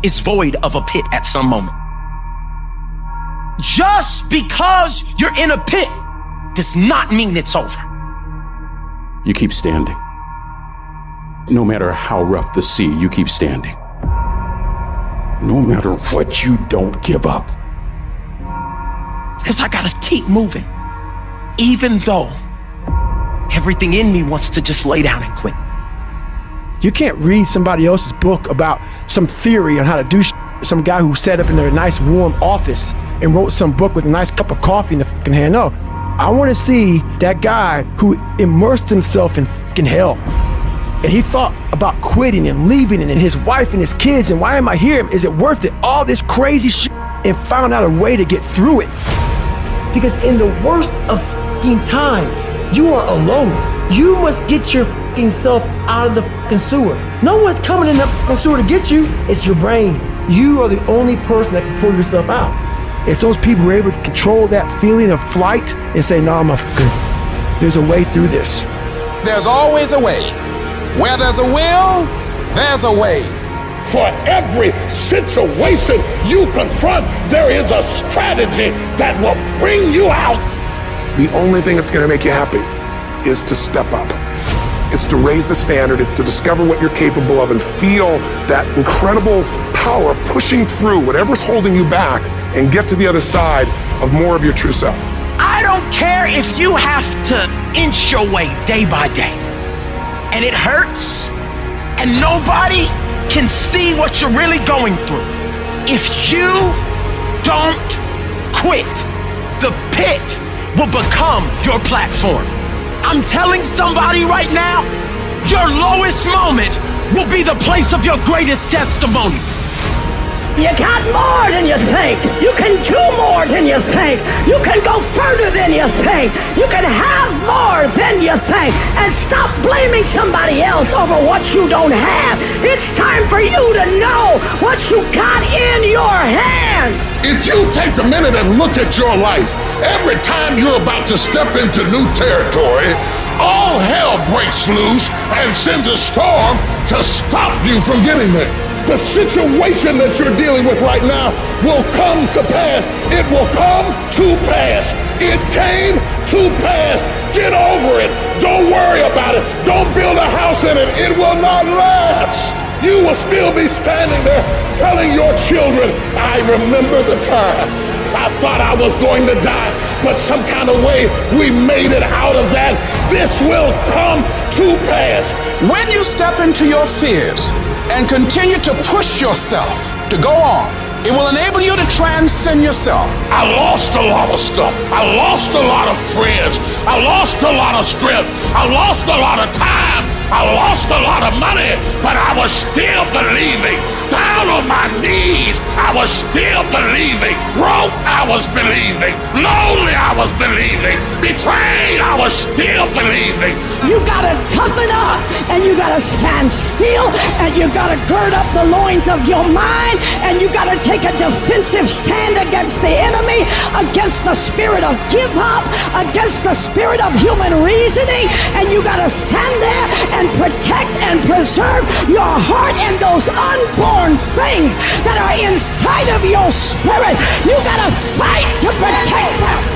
is void of a pit at some moment. Just because you're in a pit does not mean it's over. You keep standing. No matter how rough the sea, you keep standing. No matter what, you don't give up. Because I gotta keep moving, even though everything in me wants to just lay down and quit. You can't read somebody else's book about some theory on how to do some guy who sat up in their nice warm office and wrote some book with a nice cup of coffee in the fucking hand. No, I want to see that guy who immersed himself in fucking hell. And he thought about quitting and leaving and his wife and his kids and why am I here? Is it worth it? All this crazy shit, and found out a way to get through it. Because in the worst of fucking times, you are alone. You must get your fucking self out of the fucking sewer. No one's coming in that fucking sewer to get you. It's your brain. You are the only person that can pull yourself out. It's those people who are able to control that feeling of flight and say, no, I'm fucking, there's a way through this. There's always a way. Where there's a will, there's a way. For every situation you confront, there is a strategy that will bring you out. The only thing that's going to make you happy is to step up. It's to raise the standard. It's to discover what you're capable of and feel that incredible power pushing through whatever's holding you back and get to the other side of more of your true self. I don't care if you have to inch your way day by day and it hurts and nobody can see what you're really going through. If you don't quit, the pit will become your platform. I'm telling somebody right now, your lowest moment will be the place of your greatest testimony. You got more than you think. You can do more than you think. You can go further than you think. You can have more than you think. And stop blaming somebody else over what you don't have. It's time for you to know what you got in your hand. If you take a minute and look at your life, every time you're about to step into new territory, all hell breaks loose and sends a storm to stop you from getting there. The situation that you're dealing with right now will come to pass. It will come to pass. It came to pass. Get over it. Don't worry about it. Don't build a house in it. It will not last. You will still be standing there telling your children, I remember the time I thought I was going to die, but some kind of way we made it out of that. This will come to pass. When you step into your fears and continue to push yourself to go on, it will enable you to transcend yourself. I lost a lot of stuff. I lost a lot of friends. I lost a lot of strength. I lost a lot of time. I lost a lot of money, but I was still believing. Down on my knees, I was still believing. Broke, I was believing. Lonely, I was believing. Betrayed, I was still believing. You gotta toughen up, and you gotta stand still, and you gotta gird up the loins of your mind, and you gotta take a defensive stand against the enemy, against the spirit of give up, against the spirit of human reasoning, and you gotta stand there and protect and preserve your heart and those unborn things that are inside of your spirit. You gotta fight to protect them.